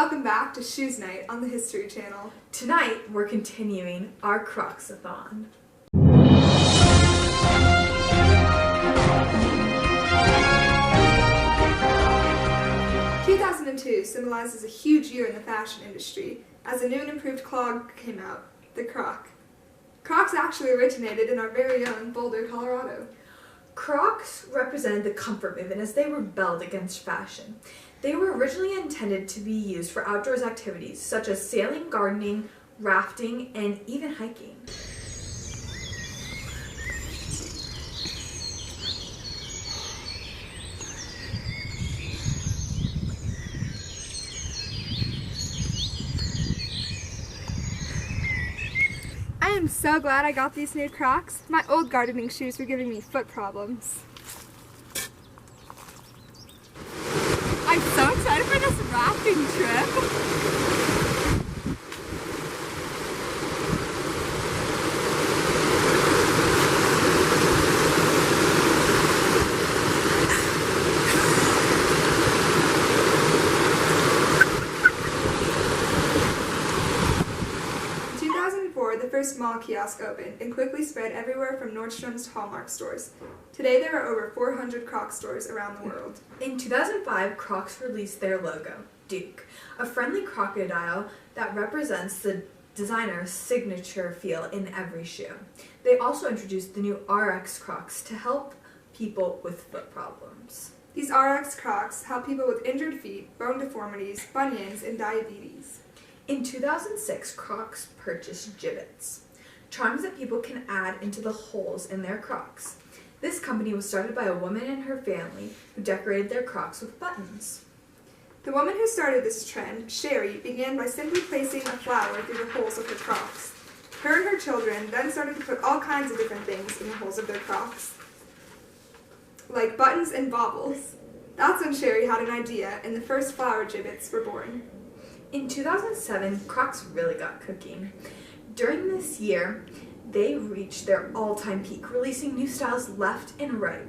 Welcome back to Shoes Night on the History Channel. Tonight, we're continuing our Crocs-a-thon. 2002 symbolizes a huge year in the fashion industry as a new and improved clog came out, the Croc. Crocs actually originated in our very own Boulder, Colorado. Crocs represented the comfort movement as they rebelled against fashion. They were originally intended to be used for outdoors activities such as sailing, gardening, rafting, and even hiking. I am so glad I got these new Crocs. My old gardening shoes were giving me foot problems. I'm so excited for this rafting trip. 2004, the first mall kiosk opened and quickly spread everywhere from Nordstrom's to Hallmark stores. Today there are over 400 Crocs stores around the world. In 2005, Crocs released their logo, Duke, a friendly crocodile that represents the designer's signature feel in every shoe. They also introduced the new RX Crocs to help people with foot problems. These RX Crocs help people with injured feet, bone deformities, bunions, and diabetes. In 2006, Crocs purchased Jibbitz, charms that people can add into the holes in their Crocs. This company was started by a woman and her family who decorated their Crocs with buttons. The woman who started this trend, Sherry, began by simply placing a flower through the holes of her Crocs. Her and her children then started to put all kinds of different things in the holes of their Crocs, like buttons and baubles. That's when Sherry had an idea and the first flower Jibbitz were born. In 2007, Crocs really got cooking. During this year, they reached their all-time peak, releasing new styles left and right.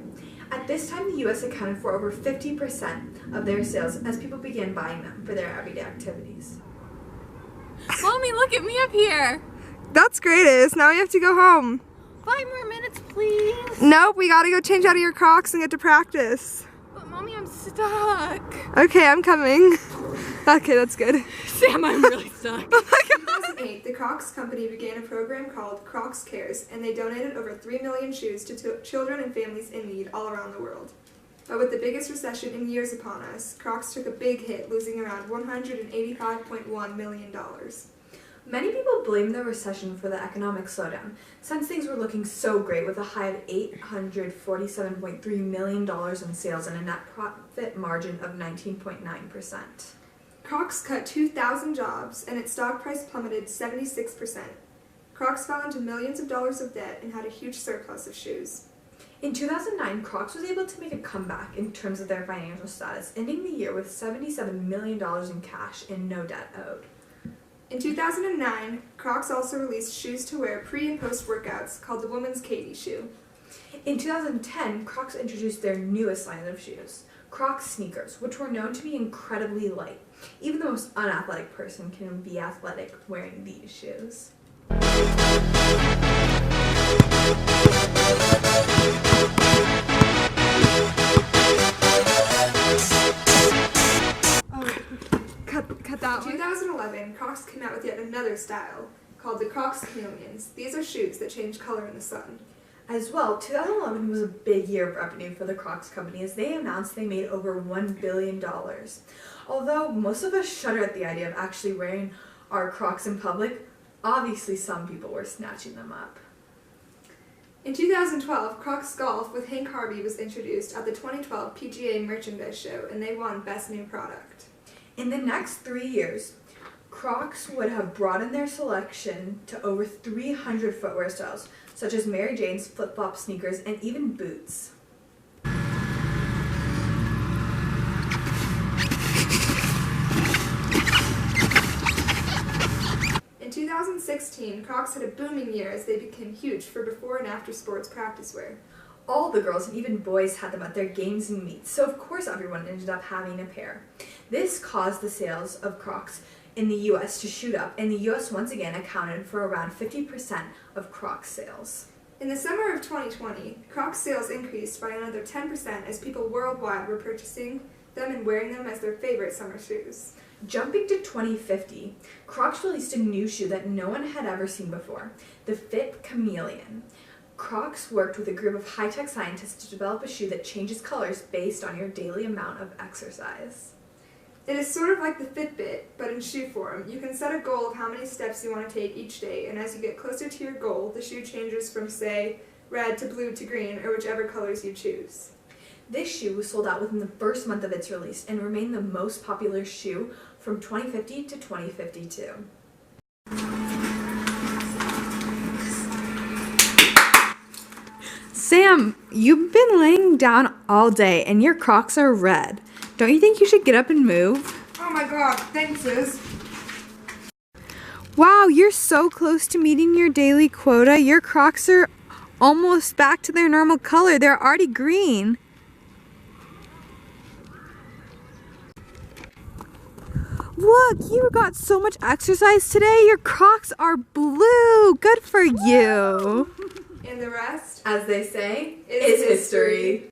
At this time, the U.S. accounted for over 50% of their sales as people began buying them for their everyday activities. Mommy, look at me up here. That's greatest. Now we have to go home. 5 more minutes, please. Nope, we gotta go change out of your Crocs and get to practice. But Mommy, I'm stuck. Okay, I'm coming. Okay, that's good. Sam, I'm really stuck. Oh my God. In 2008, the Crocs company began a program called Crocs Cares, and they donated over 3 million shoes to children and families in need all around the world. But with the biggest recession in years upon us, Crocs took a big hit, losing around $185.1 million. Many people blame the recession for the economic slowdown, since things were looking so great with a high of $847.3 million in sales and a net profit margin of 19.9%. Crocs cut 2,000 jobs, and its stock price plummeted 76%. Crocs fell into millions of dollars of debt and had a huge surplus of shoes. In 2009, Crocs was able to make a comeback in terms of their financial status, ending the year with $77 million in cash and no debt owed. In 2009, Crocs also released shoes to wear pre- and post-workouts called the Woman's Katie shoe. In 2010, Crocs introduced their newest line of shoes, Crocs sneakers, which were known to be incredibly light. Even the most unathletic person can be athletic wearing these shoes. Cut that one. In 2011, Crocs came out with yet another style called the Crocs Chameleons. These are shoes that change color in the sun. As well, 2011 was a big year of revenue for the Crocs company as they announced they made over $1 billion. Although most of us shudder at the idea of actually wearing our Crocs in public, obviously some people were snatching them up. In 2012, Crocs Golf with Hank Harvey was introduced at the 2012 PGA Merchandise Show, and they won Best New Product. In the next 3 years, Crocs would have broadened their selection to over 300 footwear styles, such as Mary Jane's, flip-flop sneakers, and even boots. In 2016, Crocs had a booming year as they became huge for before and after sports practice wear. All the girls and even boys had them at their games and meets, so of course everyone ended up having a pair. This caused the sales of Crocs in the US to shoot up, and the US once again accounted for around 50% of Crocs sales. In the summer of 2020, Crocs sales increased by another 10% as people worldwide were purchasing them and wearing them as their favorite summer shoes. Jumping to 2050, Crocs released a new shoe that no one had ever seen before, the Fit Chameleon. Crocs worked with a group of high-tech scientists to develop a shoe that changes colors based on your daily amount of exercise. It is sort of like the Fitbit, but in shoe form. You can set a goal of how many steps you want to take each day, and as you get closer to your goal, the shoe changes from, say, red to blue to green, or whichever colors you choose. This shoe was sold out within the first month of its release and remained the most popular shoe from 2050 to 2052. Sam, you've been laying down all day and your Crocs are red. Don't you think you should get up and move? Oh my god, thanks, Liz. Wow, you're so close to meeting your daily quota. Your Crocs are almost back to their normal color. They're already green. Look, you got so much exercise today. Your Crocs are blue. Good for you. And the rest, As they say, is history.